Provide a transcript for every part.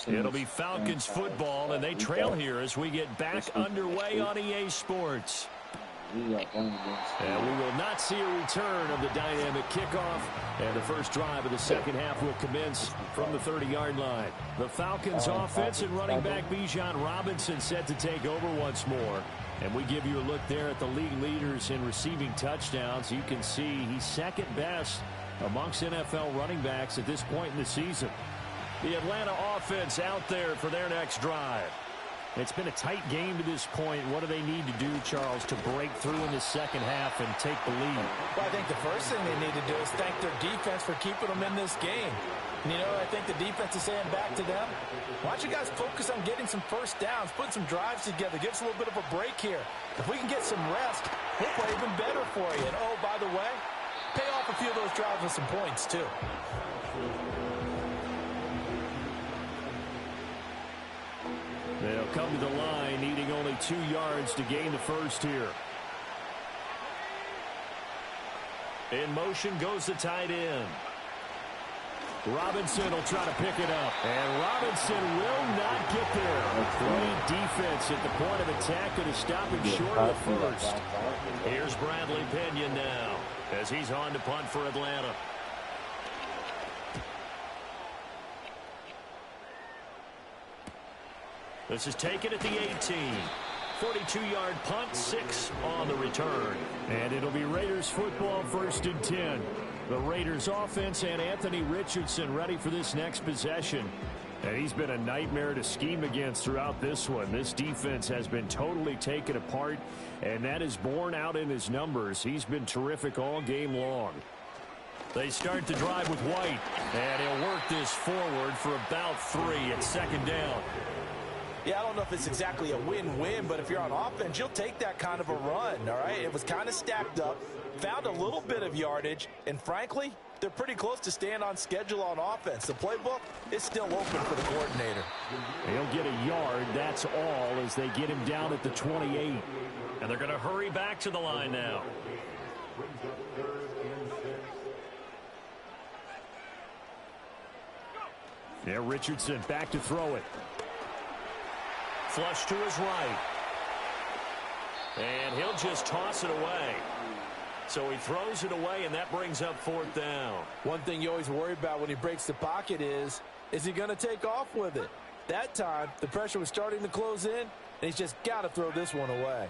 It'll be Falcons football, and they trail here as we get back underway on EA Sports. And we will not see a return of the dynamic kickoff, and the first drive of the second half will commence from the 30-yard line. The Falcons offense and running back Bijan Robinson set to take over once more. And we give you a look there at the league leaders in receiving touchdowns. You can see he's second best amongst NFL running backs at this point in the season. The Atlanta offense out there for their next drive. It's been a tight game to this point. What do they need to do, Charles, to break through in the second half and take the lead? Well, I think the first thing they need to do is thank their defense for keeping them in this game. And, you know, I think the defense is saying back to them, why don't you guys focus on getting some first downs, put some drives together, give us a little bit of a break here. If we can get some rest, we'll play even better for you. And, oh, by the way, pay off a few of those drives with some points, too. They'll come to the line, needing only 2 yards to gain the first here. In motion goes the tight end. Robinson will try to pick it up. And Robinson will not get there. Great defense at the point of attack to stop him short of the first. Here's Bradley Pinion now as he's on to punt for Atlanta. This is taken at the 18. 42-yard punt, 6 on the return. And it'll be Raiders football, 1st and 10. The Raiders offense and Anthony Richardson ready for this next possession. And he's been a nightmare to scheme against throughout this one. This defense has been totally taken apart, and that is borne out in his numbers. He's been terrific all game long. They start the drive with White, and he'll work this forward for about 3 at 2nd down. Yeah, I don't know if it's exactly a win-win, but if you're on offense, you'll take that kind of a run, all right? It was kind of stacked up, found a little bit of yardage, and frankly, they're pretty close to staying on schedule on offense. The playbook is still open for the coordinator. He'll get a yard, that's all, as they get him down at the 28. And they're going to hurry back to the line now. Yeah, Richardson back to throw it. Flush to his right. And he'll just toss it away. So he throws it away, and that brings up 4th down. One thing you always worry about when he breaks the pocket is he going to take off with it? That time, the pressure was starting to close in, and he's just got to throw this one away.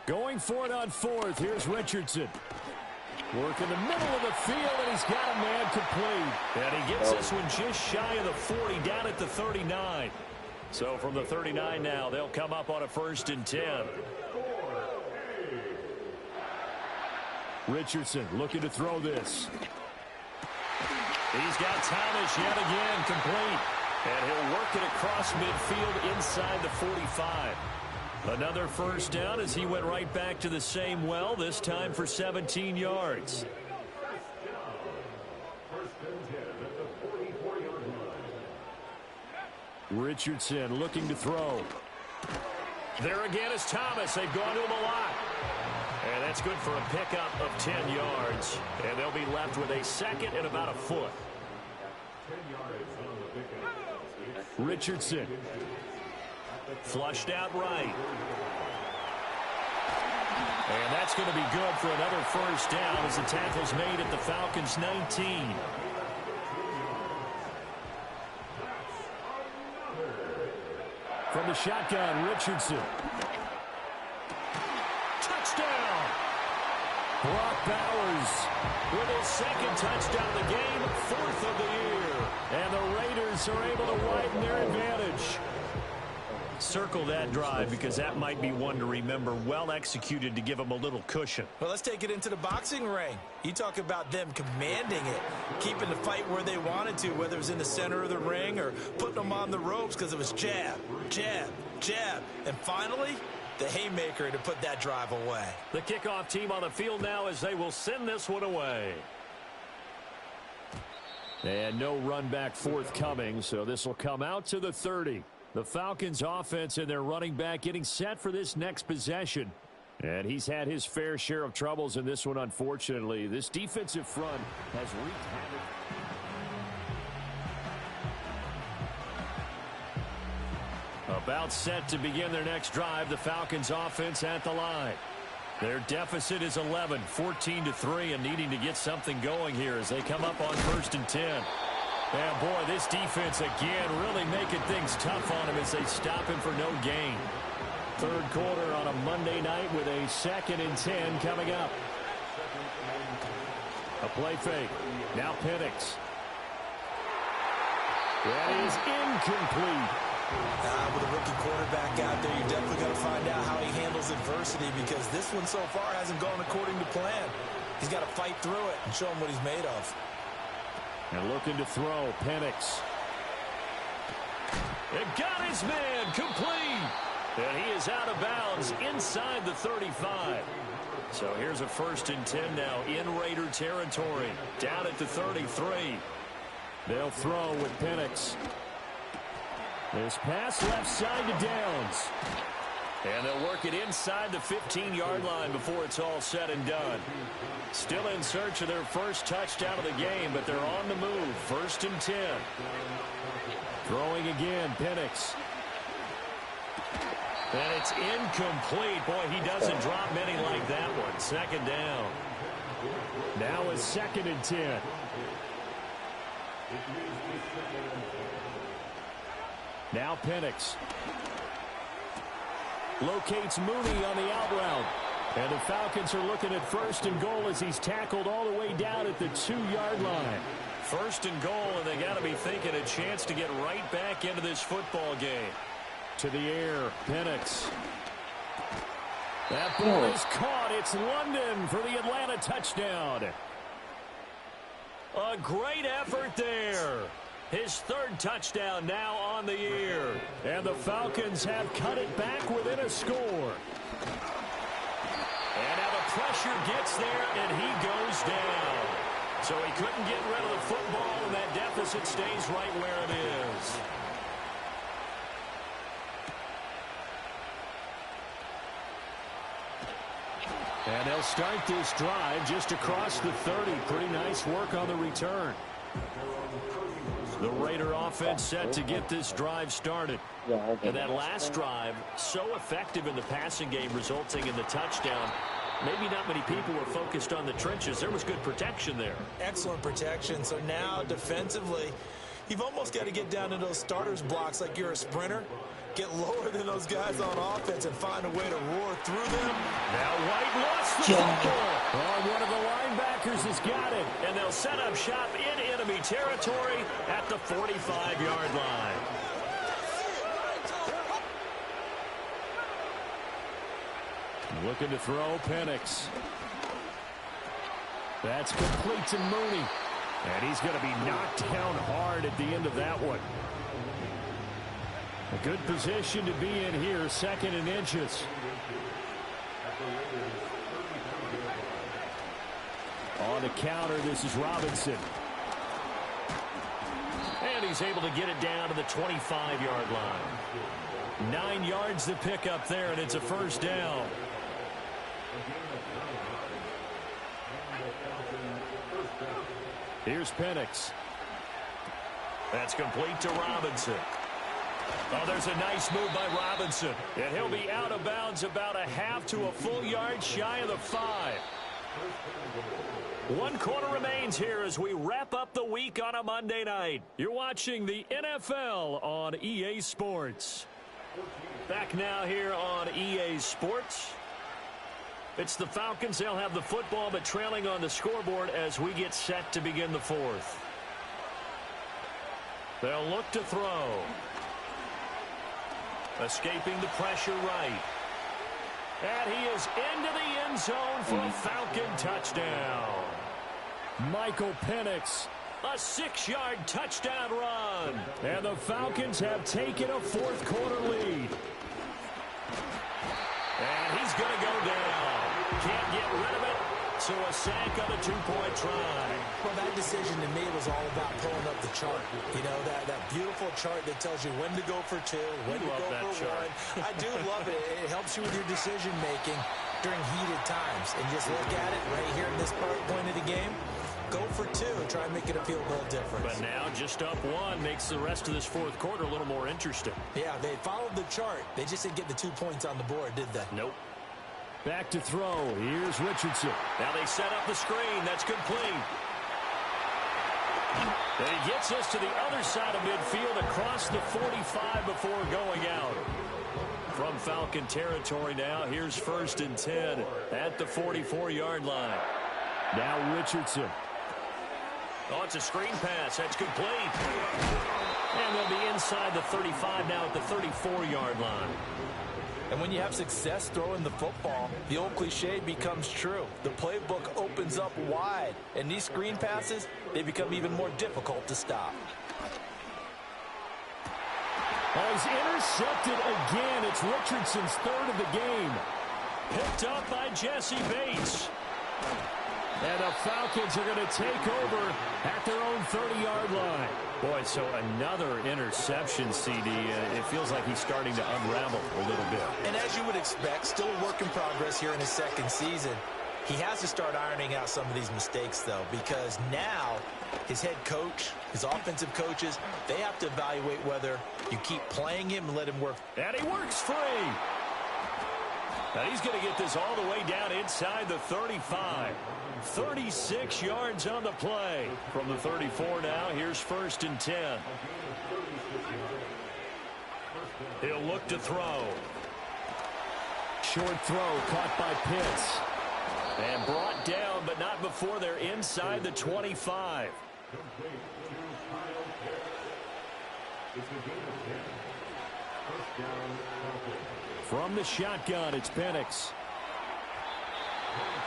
Going for it on 4th. Here's Richardson. Work in the middle of the field, and he's got a man complete. And he gets this one just shy of the 40, down at the 39. So from the 39 now, they'll come up on a 1st and 10. Richardson looking to throw this. He's got Thomas yet again complete. And he'll work it across midfield inside the 45. Another 1st down as he went right back to the same well, this time for 17 yards. Richardson looking to throw. There again is Thomas. They've gone to him a lot. And that's good for a pickup of 10 yards. And they'll be left with a 2nd and about a foot. Richardson. Flushed out right. And that's going to be good for another 1st down as the tackle's made at the Falcons' 19. From the shotgun, Richardson. Touchdown! Brock Bowers with his 2nd touchdown of the game, 4th of the year. And the Raiders are able to widen their advantage. Circle that drive because that might be one to remember. Well executed to give them a little cushion. Well, let's take it into the boxing ring. You talk about them commanding it, keeping the fight where they wanted to, whether it was in the center of the ring or putting them on the ropes because it was jab, jab, jab. And finally, the haymaker to put that drive away. The kickoff team on the field now as they will send this one away. And no run back forthcoming, so this will come out to the 30. The Falcons offense and their running back getting set for this next possession. And he's had his fair share of troubles in this one, unfortunately. This defensive front has wreaked havoc. About set to begin their next drive, the Falcons offense at the line. Their deficit is 11, 14-3, and needing to get something going here as they come up on 1st and 10. And boy, this defense again really making things tough on him as they stop him for no gain. Third quarter on a Monday night with a 2nd and 10 coming up. A play fake. Now Penix. That is incomplete. With a rookie quarterback out there, you're definitely going to find out how he handles adversity because this one so far hasn't gone according to plan. He's got to fight through it and show him what he's made of. And looking to throw, Penix. It got his man complete. And he is out of bounds inside the 35. So here's a 1st and 10 now in Raider territory. Down at the 33. They'll throw with Penix. This pass left side to Downs. And they'll work it inside the 15-yard line before it's all said and done. Still in search of their first touchdown of the game, but they're on the move. 1st and 10. Throwing again, Penix. And it's incomplete. Boy, he doesn't drop many like that one. 2nd down. Now a 2nd and 10. Now Penix. Locates MoDe on the out route. And the Falcons are looking at 1st and goal as he's tackled all the way down at the 2-yard line. 1st and goal, and they got to be thinking a chance to get right back into this football game. To the air, Penix. That ball is caught. It's London for the Atlanta touchdown. A great effort there. His 3rd touchdown now on the year. And the Falcons have cut it back within a score. And now the pressure gets there, and he goes down. So he couldn't get rid of the football, and that deficit stays right where it is. And they'll start this drive just across the 30. Pretty nice work on the return. The Raider offense set to get this drive started. And that last drive, so effective in the passing game, resulting in the touchdown. Maybe not many people were focused on the trenches. There was good protection there. Excellent protection. So now, defensively, you've almost got to get down to those starters blocks like you're a sprinter. Get lower than those guys on offense and find a way to roar through them. Now White lost the football. Oh, one of the linebackers has got it. And they'll set up shop in enemy territory at the 45-yard line. Looking to throw, Penix. That's complete to MoDe. And he's going to be knocked down hard at the end of that one. A good position to be in here, 2nd and inches. On the counter, this is Robinson. And he's able to get it down to the 25-yard line. 9 yards to pick up there, and it's a 1st down. Here's Penix. That's complete to Robinson. Oh, there's a nice move by Robinson. And he'll be out of bounds about a half to a full yard shy of the 5. 1 quarter remains here as we wrap up the week on a Monday night. You're watching the NFL on EA Sports. Back now here on EA Sports. It's the Falcons. They'll have the football, but trailing on the scoreboard as we get set to begin the 4th. They'll look to throw. Escaping the pressure right. And he is into the end zone for a Falcon touchdown. Michael Penix, a 6-yard touchdown run. And the Falcons have taken a 4th quarter lead. And he's going to go down. Can't get rid of it. So a sack on a 2-point try. Well, that decision to me was all about pulling up the chart. You know, that beautiful chart that tells you when to go for 2, when to go for 1. I do love it. It helps you with your decision making. during heated times. And just look at it right here in this point of the game. Go for two. Try and make it a field goal difference. But now just up one makes the rest of this fourth quarter a little more interesting. Yeah, they followed the chart. They just didn't get the 2 points on the board, did they? Nope. Back to throw. Here's Richardson. Now they set up the screen. That's complete. And he gets us to the other side of midfield across the 45 before going out. From Falcon territory now, here's 1st and 10 at the 44-yard line. Now Richardson. Oh, it's a screen pass. That's complete. And they'll be inside the 35 now at the 34-yard line. And when you have success throwing the football, the old cliche becomes true. The playbook opens up wide. And these screen passes, they become even more difficult to stop. Oh, he's intercepted again. It's Richardson's 3rd of the game. Picked up by Jesse Bates. And the Falcons are going to take over at their own 30-yard line. Boy, so another interception, CD. It feels like he's starting to unravel a little bit. And as you would expect, still a work in progress here in his 2nd season. He has to start ironing out some of these mistakes, though, because now his head coach, his offensive coaches, they have to evaluate whether you keep playing him and let him work. And he works free. Now he's going to get this all the way down inside the 35. 36 yards on the play. From the 34 now, here's 1st and 10. He'll look to throw. Short throw caught by Pitts. And brought down, but not before they're inside the 25. From the shotgun, it's Penix.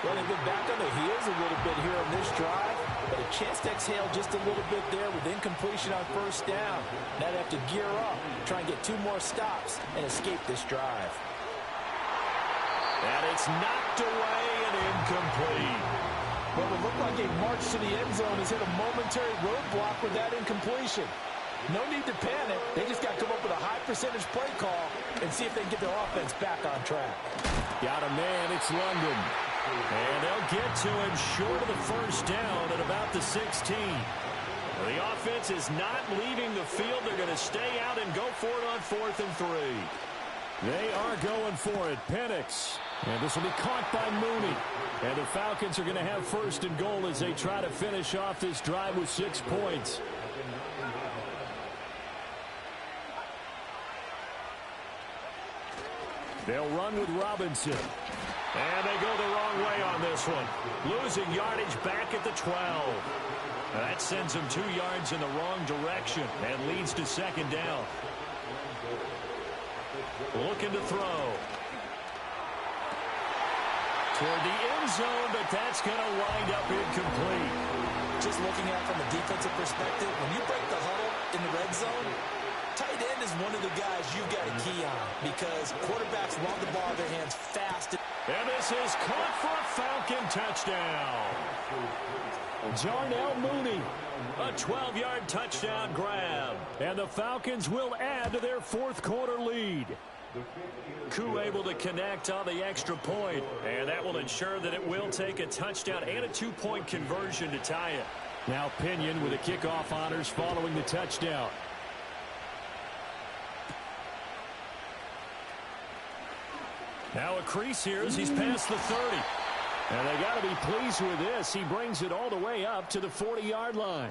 Well, they've been back on their heels a little bit here on this drive, but a chance to exhale just a little bit there with incompletion on 1st down. Now they have to gear up, try and get 2 more stops, and escape this drive. And it's knocked away and incomplete. Well, it looked like a march to the end zone has hit a momentary roadblock with that incompletion. No need to panic. They just got to come up with a high-percentage play call and see if they can get their offense back on track. Got a man. It's London. And they'll get to him short of the 1st down at about the 16. The offense is not leaving the field. They're going to stay out and go for it on 4th and 3. They are going for it. Penix. And this will be caught by Mooney. And the Falcons are going to have 1st and goal as they try to finish off this drive with 6 points. They'll run with Robinson. And they go the wrong way on this one. Losing yardage back at the 12. That sends them 2 yards in the wrong direction and leads to 2nd down. Looking to throw. Toward the end zone, but that's going to wind up incomplete. Just looking at it from a defensive perspective, when you break the huddle in the red zone, tight end is one of the guys you've got to key on because quarterbacks want the ball in their hands fast. And this is caught for a Falcon touchdown. Jarnell Mooney, a 12-yard touchdown grab. And the Falcons will add to their 4th quarter lead. Koo able to connect on the extra point, and that will ensure that it will take a touchdown and a 2-point conversion to tie it. Now Pinion with the kickoff honors following the touchdown. Now a crease here as he's past the 30. And they got to be pleased with this. He brings it all the way up to the 40-yard line.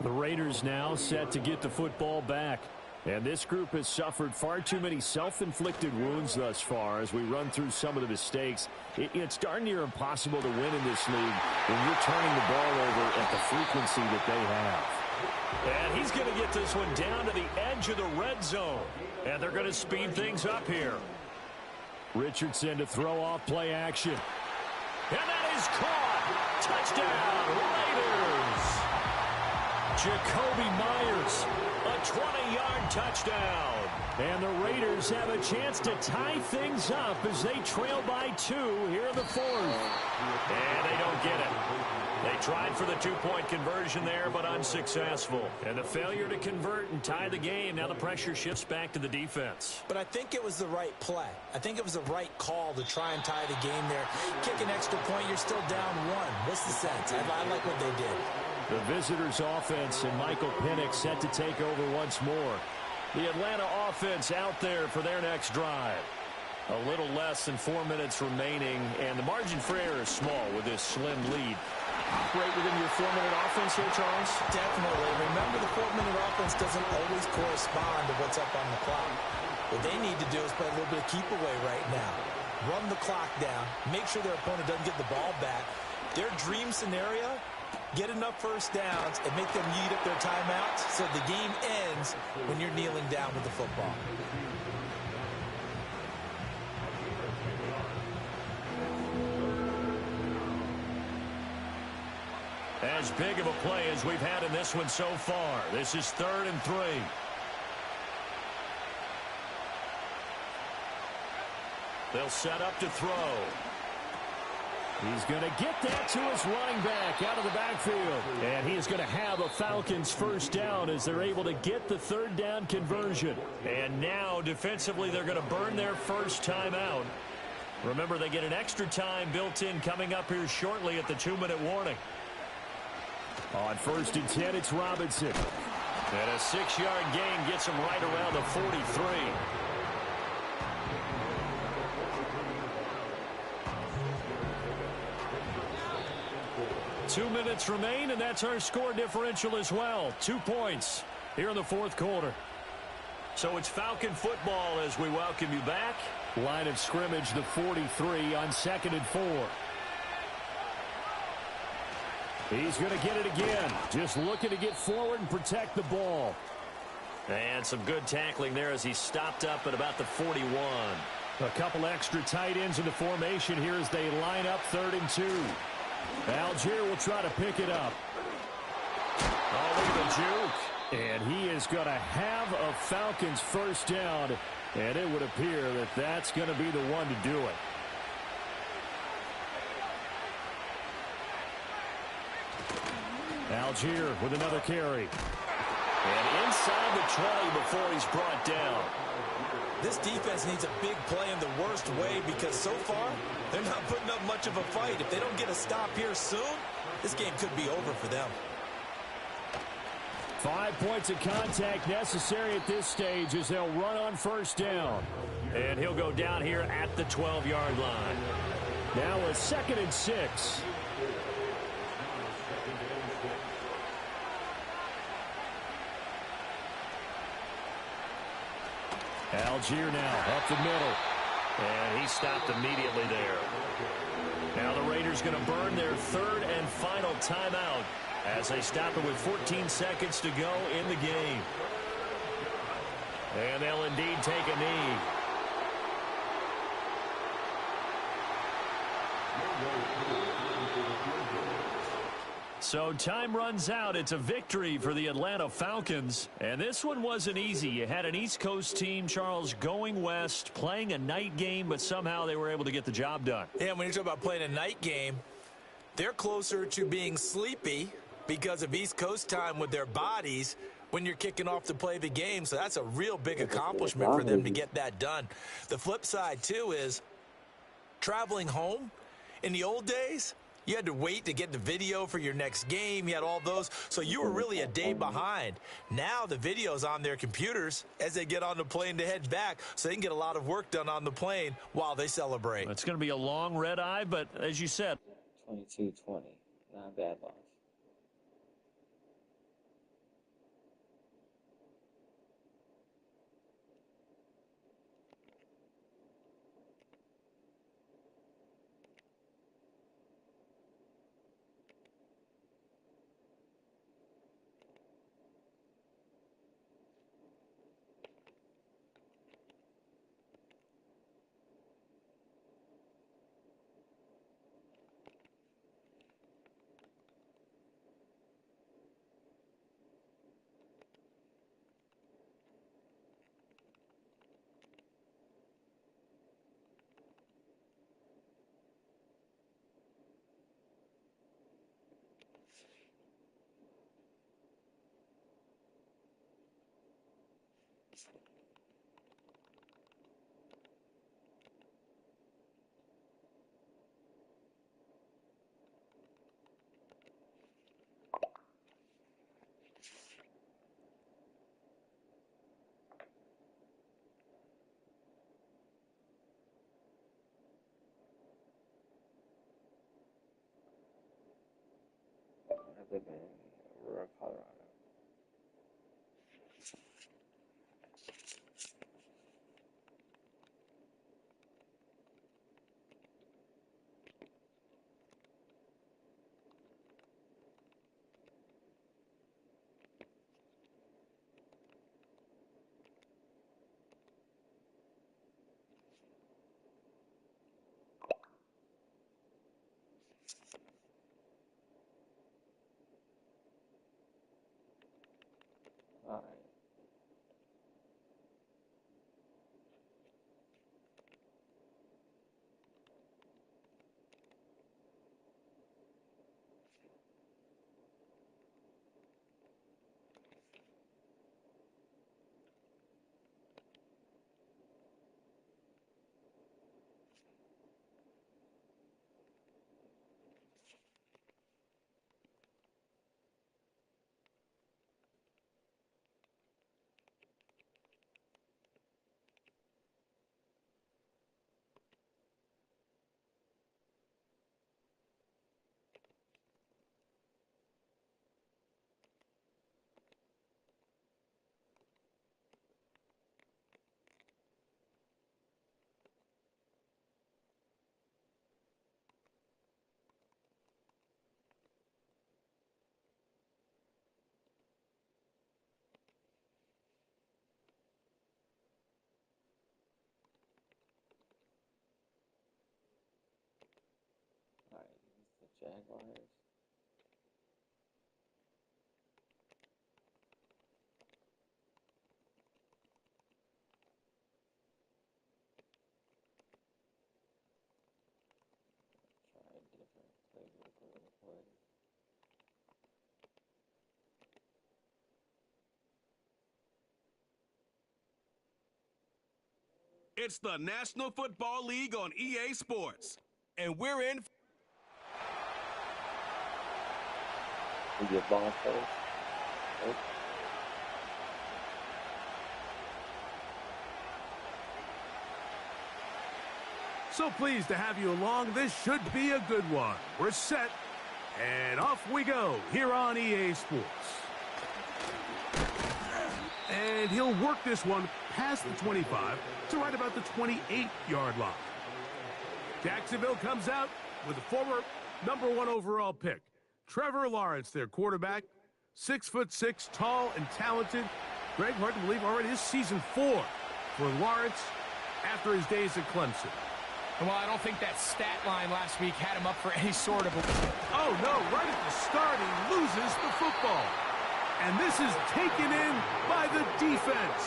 The Raiders now set to get the football back. And this group has suffered far too many self-inflicted wounds thus far as we run through some of the mistakes. It's darn near impossible to win in this league when you're turning the ball over at the frequency that they have. And he's going to get this one down to the edge of the red zone. And they're going to speed things up here. Richardson to throw off play action. And that is caught. Touchdown, Raiders. Jacoby Myers, a 20-yard touchdown. And the Raiders have a chance to tie things up as they trail by 2 here in the 4th. And they don't get it. They tried for the two-point conversion there, but unsuccessful. And the failure to convert and tie the game, now the pressure shifts back to the defense. But I think it was the right play. I think it was the right call to try and tie the game there. Kick an extra point, you're still down one. What's the sense? I like what they did. The visitors' offense and Michael Penix set to take over once more. The Atlanta offense out there for their next drive. A little less than 4 minutes remaining, and the margin for error is small with this slim lead. Operate within your 4-minute offense here, Charles? Definitely. Remember, the 4-minute offense doesn't always correspond to what's up on the clock. What they need to do is play a little bit of keep away right now. Run the clock down. Make sure their opponent doesn't get the ball back. Their dream scenario, get enough first downs and make them eat up their timeouts so the game ends when you're kneeling down with the football. As big of a play as we've had in this one so far. This is 3rd and 3. They'll set up to throw. He's going to get that to his running back out of the backfield. And he is going to have a Falcons first down as they're able to get the 3rd down conversion. And now defensively they're going to burn their first time out. Remember, they get an extra time built in coming up here shortly at the 2-minute warning. On 1st and 10, it's Robinson. And a 6-yard gain gets him right around the 43. Two minutes remain, and that's our score differential as well. 2 points here in the 4th quarter. So it's Falcon football as we welcome you back. Line of scrimmage, the 43 on 2nd and 4. He's going to get it again. Just looking to get forward and protect the ball. And some good tackling there as he stopped up at about the 41. A couple extra tight ends in the formation here as they line up 3rd and 2. Algier will try to pick it up. Oh, look at the juke. And he is going to have a Falcons first down. And it would appear that that's going to be the one to do it. Algier with another carry. And inside the 20 before he's brought down. This defense needs a big play in the worst way because so far they're not putting up much of a fight. If they don't get a stop here soon, this game could be over for them. 5 points of contact necessary at this stage as they'll run on first down. And he'll go down here at the 12-yard line. Now a 2nd and 6. Algier now up the middle. And he stopped immediately there. Now the Raiders going to burn their 3rd and final timeout as they stop it with 14 seconds to go in the game. And they'll indeed take a knee. So time runs out. It's a victory for the Atlanta Falcons. And this one wasn't easy. You had an East Coast team, Charles, going west, playing a night game, but somehow they were able to get the job done. Yeah, when you talk about playing a night game, they're closer to being sleepy because of East Coast time with their bodies when you're kicking off to play the game. So that's a real big accomplishment for them to get that done. The flip side, too, is traveling home. In the old days, you had to wait to get the video for your next game. You had all those. So you were really a day behind. Now the video's on their computers as they get on the plane to head back so they can get a lot of work done on the plane while they celebrate. It's going to be a long red eye, but as you said. 22-20. Not a bad loss. live in rural Colorado. Alright. Alright, this is the Jaguars. Try a different playbook real quick. It's the National Football League on EA Sports, and we're in. We get ball first. Nope. So pleased to have you along. This should be a good one. We're set, and off we go here on EA Sports. And he'll work this one past the 25 to right about the 28-yard line. Jacksonville comes out with a former #1 overall pick. Trevor Lawrence, their quarterback, 6'6", tall and talented. Greg, hard to believe already this season 4 for Lawrence after his days at Clemson. Well, I don't think that stat line last week had him up for any sort of... Oh, no, right at the start, he loses the football. And this is taken in by the defense.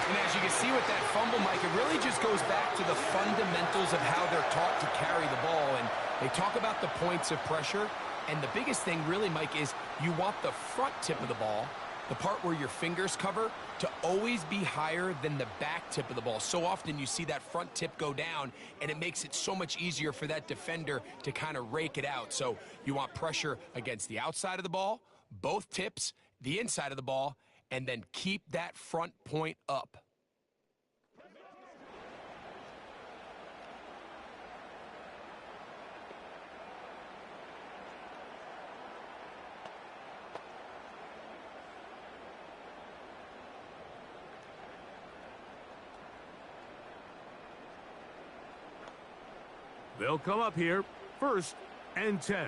And as you can see with that fumble, Mike, it really just goes back to the fundamentals of how they're taught to carry the ball. And they talk about the points of pressure. And the biggest thing really, Mike, is you want the front tip of the ball, the part where your fingers cover, to always be higher than the back tip of the ball. So often you see that front tip go down, and it makes it so much easier for that defender to kind of rake it out. So you want pressure against the outside of the ball, both tips, the inside of the ball, and then keep that front point up. They'll come up here, 1st and 10.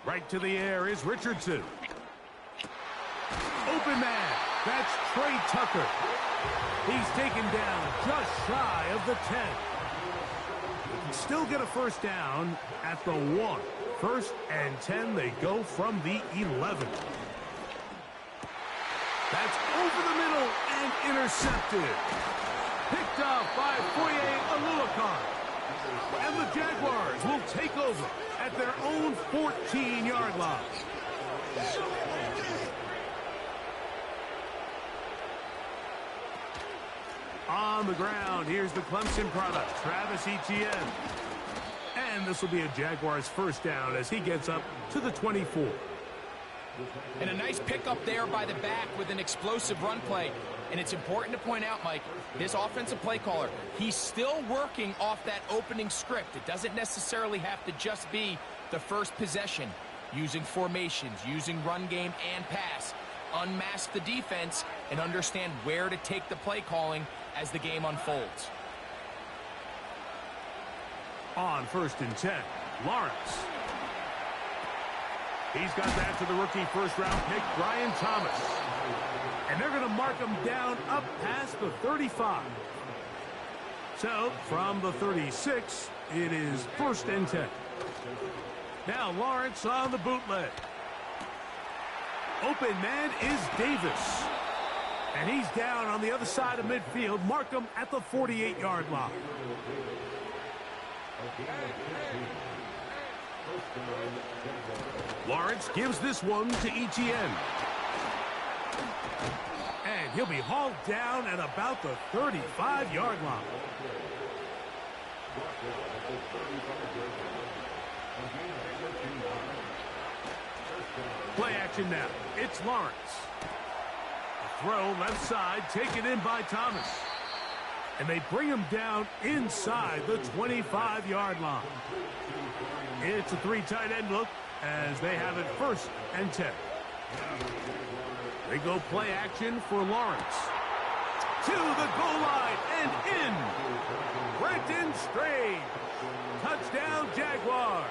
Right to the air is Richardson. Open man. That's Trey Tucker. He's taken down just shy of the 10. They can still get a first down at the 1. 1st and 10, they go from the 11. That's over the middle and intercepted. Picked off by Foye Aluakar. And the Jaguars will take over at their own 14-yard line. On the ground, here's the Clemson product, Travis Etienne. And this will be a Jaguars first down as he gets up to the 24. And a nice pickup there by the back with an explosive run play. And it's important to point out, Mike, this offensive play caller, he's still working off that opening script. It doesn't necessarily have to just be the first possession. Using formations, using run game and pass. Unmask the defense and understand where to take the play calling as the game unfolds. On 1st and 10, Lawrence. He's got that to the rookie first-round pick, Brian Thomas. And they're going to mark him down up past the 35. So, from the 36, it is 1st and 10. Now Lawrence on the bootleg. Open man is Davis. And he's down on the other side of midfield. Mark him at the 48-yard line. Lawrence gives this one to Etienne. And he'll be hauled down at about the 35-yard line. Play action now. It's Lawrence. A throw left side taken in by Thomas. And they bring him down inside the 25-yard line. It's a 3 tight end look as they have it 1st and 10. They go play action for Lawrence. To the goal line and in. Brenton Strange. Touchdown Jaguars.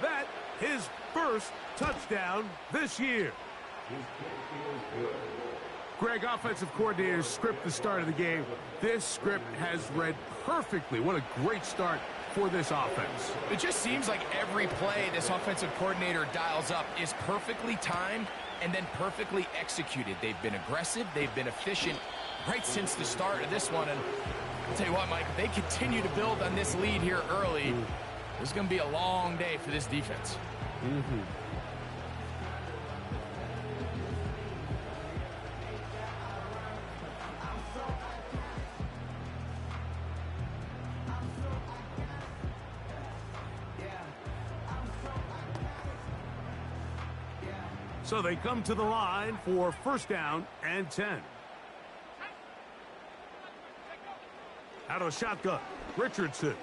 That his first touchdown this year. Greg, offensive coordinators script the start of the game. This script has read perfectly. What a great start for this offense. It just seems like every play this offensive coordinator dials up is perfectly timed and then perfectly executed. They've been aggressive. They've been efficient right since the start of this one. And I'll tell you what, Mike, they continue to build on this lead here early. This is going to be a long day for this defense. So they come to the line for 1st down and 10. Out of shotgun, Richardson.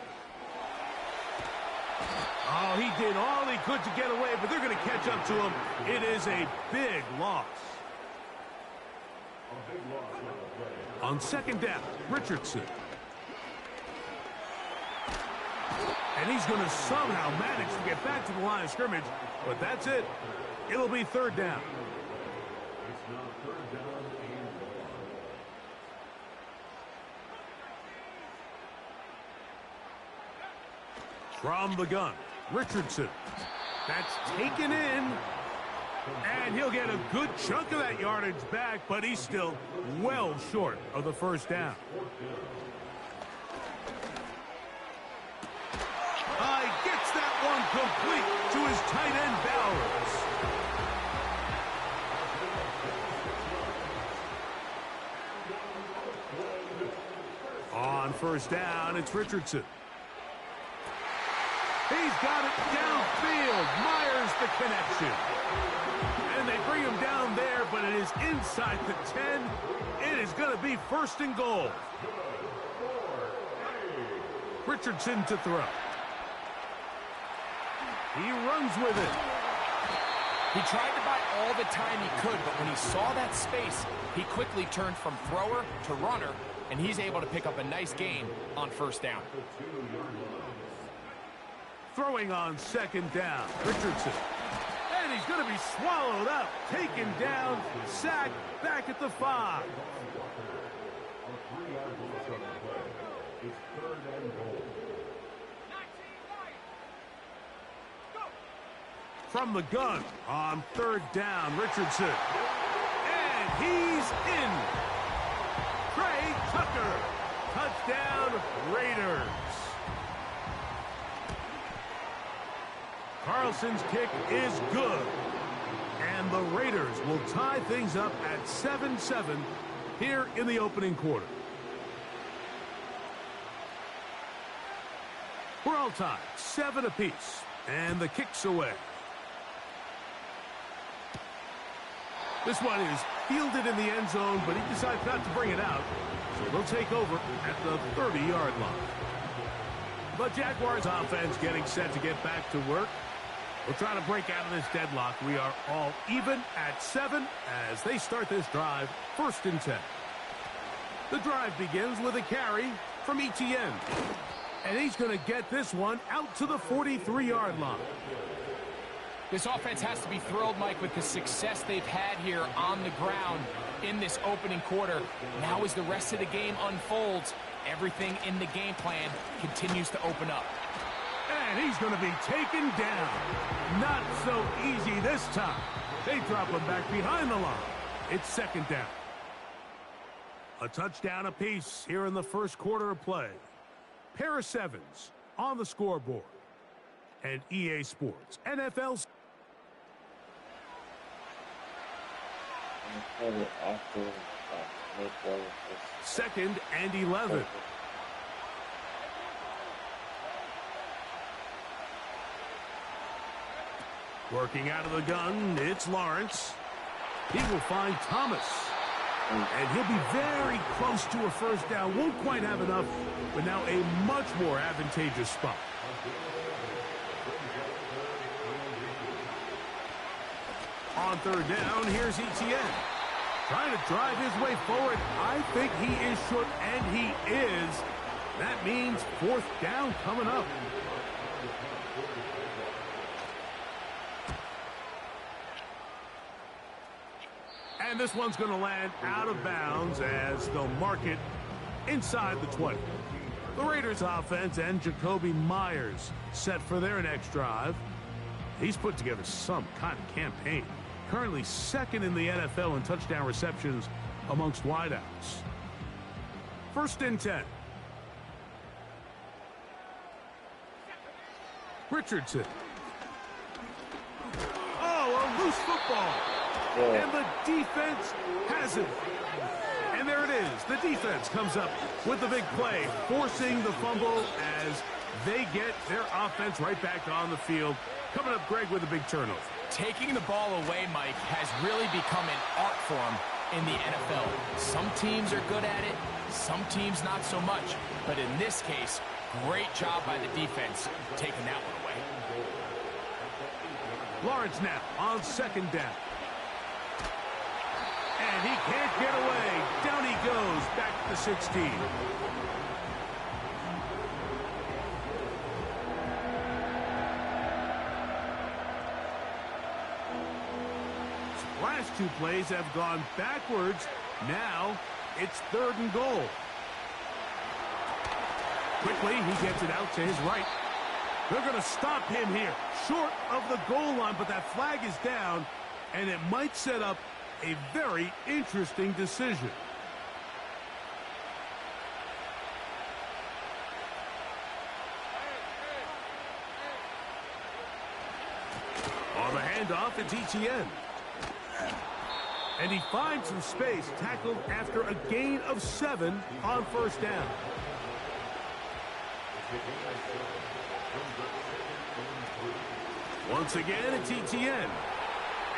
Oh, he did all he could to get away, but they're going to catch up to him. It is a big loss. On 2nd down, Richardson. And he's going to somehow manage to get back to the line of scrimmage, but that's it. It'll be 3rd down. From the gun, Richardson. That's taken in. And he'll get a good chunk of that yardage back, but he's still well short of the 1st down. Gets that one complete to his tight end, Bowers. On 1st down, it's Richardson. He's got it downfield. Myers the connection. And they bring him down there, but it is inside the 10. It is going to be 1st and goal. Richardson to throw. He runs with it. He tried to buy all the time he could, but when he saw that space, he quickly turned from thrower to runner, and he's able to pick up a nice gain on 1st down. Throwing on 2nd down, Richardson. And he's going to be swallowed up, taken down, sacked back at the 5. From the gun on 3rd down, Richardson. And he's in. Trey Tucker. Touchdown, Raiders. Carlson's kick is good. And the Raiders will tie things up at 7-7 here in the opening quarter. We're all tied, 7 apiece. And the kick's away. This one is fielded in the end zone, but he decides not to bring it out. So they'll take over at the 30-yard line. The Jaguars offense getting set to get back to work. We'll try to break out of this deadlock. We are all even at 7 as they start this drive, 1st and 10. The drive begins with a carry from Etienne. And he's going to get this one out to the 43-yard line. This offense has to be thrilled, Mike, with the success they've had here on the ground in this opening quarter. Now as the rest of the game unfolds, everything in the game plan continues to open up. And he's going to be taken down. Not so easy this time. They drop him back behind the line. It's 2nd down. A touchdown apiece here in the first quarter of play. Pair of 7s on the scoreboard. And EA Sports, NFL. Second and 11. Working out of the gun, it's Lawrence. He will find Thomas. And he'll be very close to a 1st down. Won't quite have enough, but now a much more advantageous spot. On 3rd down, here's Etienne. Trying to drive his way forward. I think he is short, and he is. That means 4th down coming up. And this one's going to land out of bounds as they'll mark it inside the 20. The Raiders offense and Jacoby Myers set for their next drive. He's put together some kind of campaign. Currently 2nd in the NFL in touchdown receptions amongst wideouts. 1st and 10. Richardson. Oh, a loose football. And the defense has it. And there it is. The defense comes up with the big play, forcing the fumble as they get their offense right back on the field. Coming up, Greg, with a big turnover. Taking the ball away, Mike, has really become an art form in the NFL. Some teams are good at it, some teams not so much. But in this case, great job by the defense taking that one away. Lawrence now on 2nd down. And he can't get away. Down he goes, back to the 16. Last 2 plays have gone backwards. Now it's 3rd and goal. Quickly, he gets it out to his right. They're going to stop him here, short of the goal line, but that flag is down, and it might set up a very interesting decision. On the handoff, it's Etienne. And he finds some space, tackled after a gain of 7 on 1st down. Once again, it's Etienne.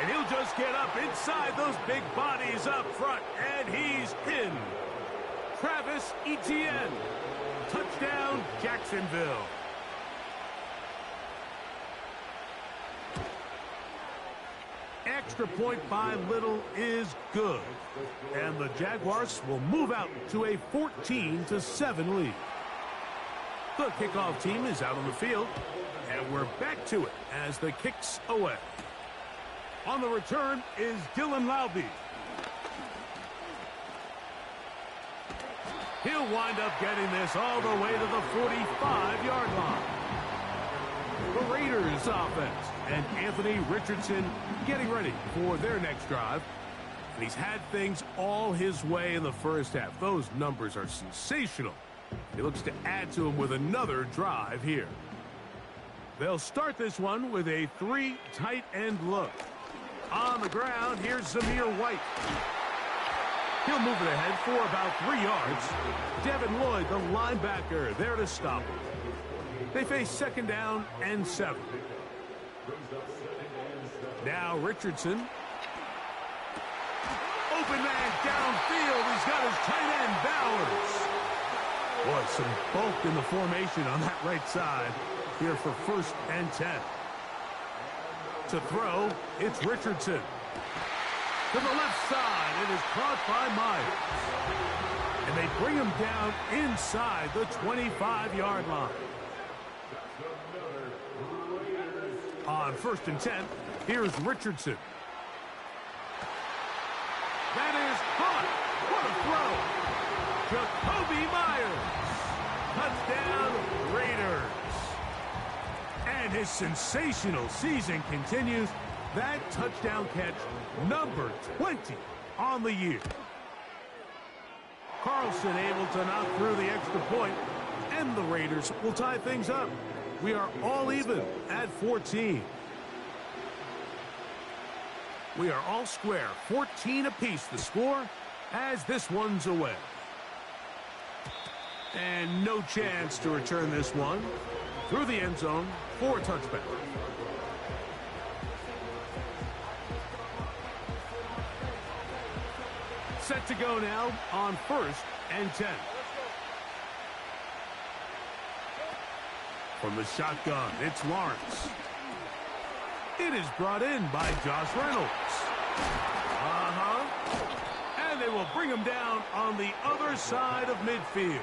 And he'll just get up inside those big bodies up front. And he's in. Travis Etienne. Touchdown, Jacksonville. Extra point by Little is good. And the Jaguars will move out to a 14-7 lead. The kickoff team is out on the field. And we're back to it as the kick's away. On the return is Dylan Laube. He'll wind up getting this all the way to the 45-yard line. The Raiders offense and Anthony Richardson getting ready for their next drive. And he's had things all his way in the first half. Those numbers are sensational. He looks to add to them with another drive here. They'll start this one with a 3 tight end look. On the ground, here's Zamir White. He'll move it ahead for about 3 yards. Devin Lloyd, the linebacker, there to stop him. They face 2nd down and 7. Now Richardson. open man downfield. He's got his tight end, Bowers. Boy, some bulk in the formation on that right side here for 1st and 10. To throw, it's Richardson. To the left side, it is caught by Myers. And they bring him down inside the 25-yard line. On 1st and 10, here's Richardson. That is caught. What a throw. Jacoby Myers. Touchdown, Raiders. And his sensational season continues. That touchdown catch, number 20 on the year. Carlson able to knock through the extra point, and the Raiders will tie things up. We are all even at 14. We are all square, 14 apiece the score as this one's away. And no chance to return this one through the end zone for a touchback. Set to go now on 1st and 10. From the shotgun, it's Lawrence. It is brought in by Josh Reynolds. And they will bring him down on the other side of midfield.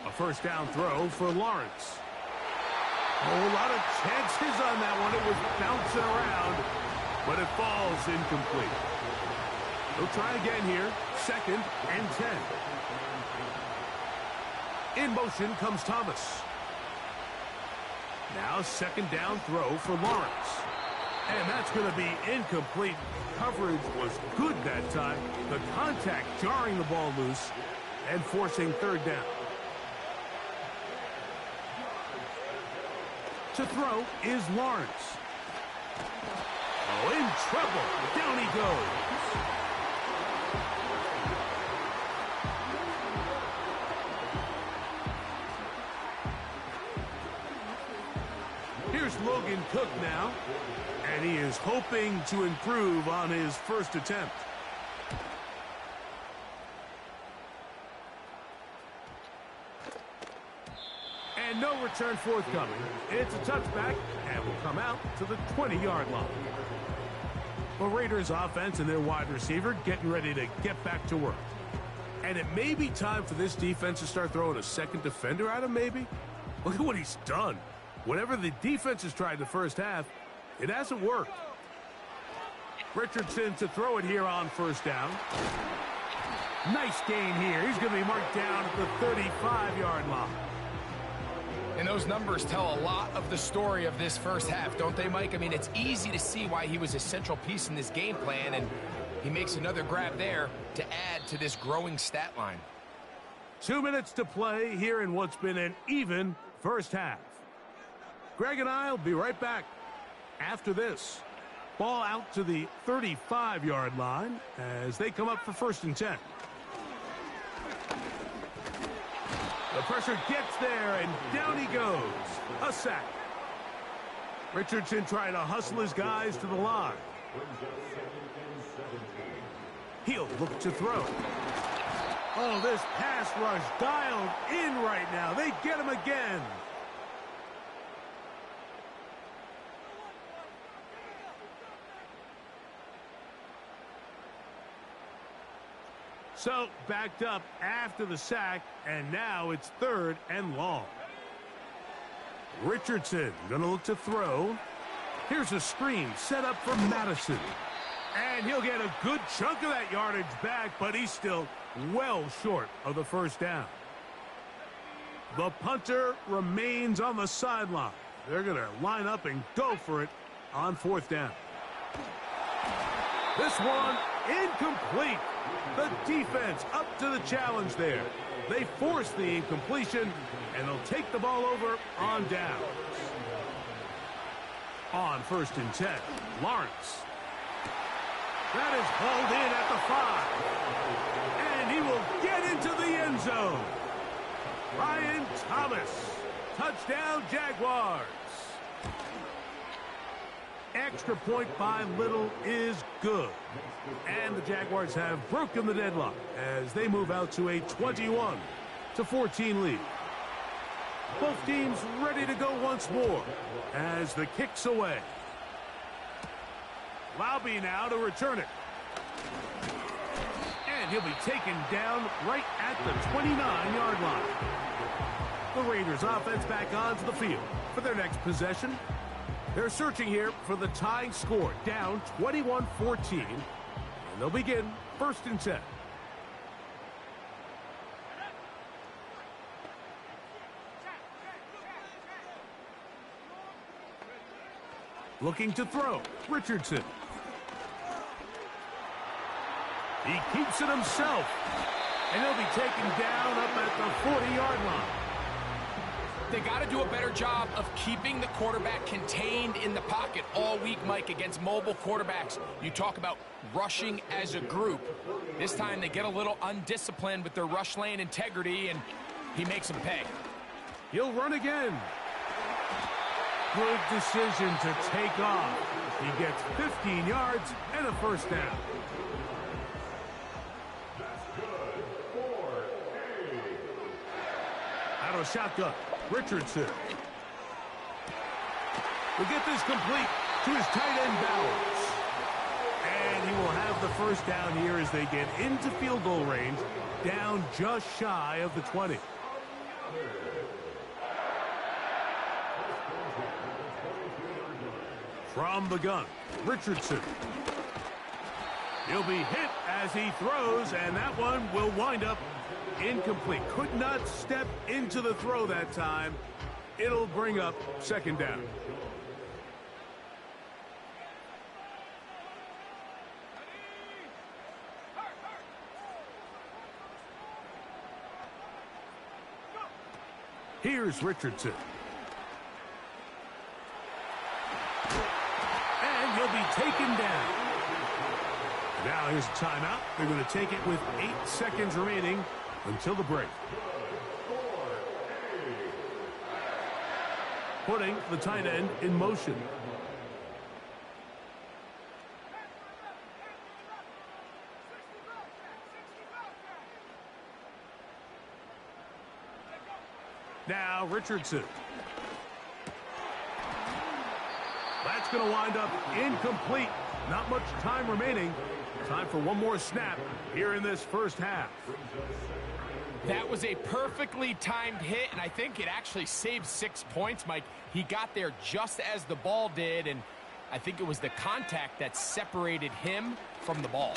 A 1st down throw for Lawrence. Oh, a lot of chances on that one. It was bouncing around, but it falls incomplete. He'll try again here. 2nd and 10. In motion comes Thomas. Now 2nd down throw for Lawrence. And that's going to be incomplete. Coverage was good that time. The contact jarring the ball loose and forcing 3rd down. To throw is Lawrence. Oh, in trouble. Down he goes. Here's Logan Cook now, and he is hoping to improve on his 1st attempt. And no return forthcoming. It's a touchback, and will come out to the 20-yard line. The Raiders offense and their wide receiver getting ready to get back to work. And it may be time for this defense to start throwing a 2nd defender at him, maybe. Look at what he's done. Whatever the defense has tried the 1st half, it hasn't worked. Richardson to throw it here on 1st down. Nice gain here. He's going to be marked down at the 35-yard line. And those numbers tell a lot of the story of this 1st half, don't they, Mike? I mean, it's easy to see why he was a central piece in this game plan, and he makes another grab there to add to this growing stat line. 2 minutes to play here in what's been an even 1st half. Greg and I will be right back after this. Ball out to the 35-yard line as they come up for 1st and 10. The pressure gets there, and down he goes. A sack. Richardson trying to hustle his guys to the line. He'll look to throw. Oh, this pass rush dialed in right now. They get him again. So, backed up after the sack, and now it's 3rd and long. Richardson gonna look to throw. Here's a screen set up for Madison. And he'll get a good chunk of that yardage back, but he's still well short of the 1st down. The punter remains on the sideline. They're gonna line up and go for it on 4th down. This one incomplete. The defense up to the challenge there. They force the incompletion, and they'll take the ball over on downs. On 1st and 10, Lawrence. That is hauled in at the 5. And he will get into the end zone. Ryan Thomas Touchdown, Jaguars. Extra point by Little is good. And the Jaguars have broken the deadlock as they move out to a 21-14 lead. Both teams ready to go once more as the kick's away. Laube now to return it. And he'll be taken down right at the 29-yard line. The Raiders offense back onto the field for their next possession. They're searching here for the tying score, down 21-14. And they'll begin 1st and 10. Looking to throw, Richardson. He keeps it himself. And he'll be taken down up at the 40-yard line. They got to do a better job of keeping the quarterback contained in the pocket all week, Mike, against mobile quarterbacks. You talk about rushing as a group. This time they get a little undisciplined with their rush lane integrity, and he makes them pay. He'll run again. Good decision to take off. He gets 15 yards and a 1st down. Out of shotgun, Richardson. Will get this complete to his tight end Bowers. And he will have the 1st down here as they get into field goal range, down just shy of the 20. From the gun, Richardson. He'll be hit as he throws, and that one will wind up incomplete. Could not step into the throw that time. It'll bring up 2nd down. Here's Richardson. And he'll be taken down. Now here's a timeout. They're going to take it with 8 seconds remaining until the break. Putting the tight end in motion. Now Richardson. That's going to wind up incomplete. Not much time remaining. Time for one more snap here in this 1st half. That was a perfectly timed hit, and I think it actually saved 6 points, Mike. He got there just as the ball did, and I think it was the contact that separated him from the ball.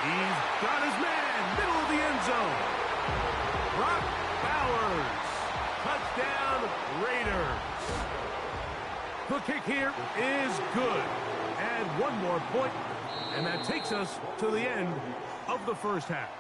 He's got his man, middle of the end zone. Brock Bowers, touchdown Raiders. The kick here is good. And one more point, and that takes us to the end of the 1st half.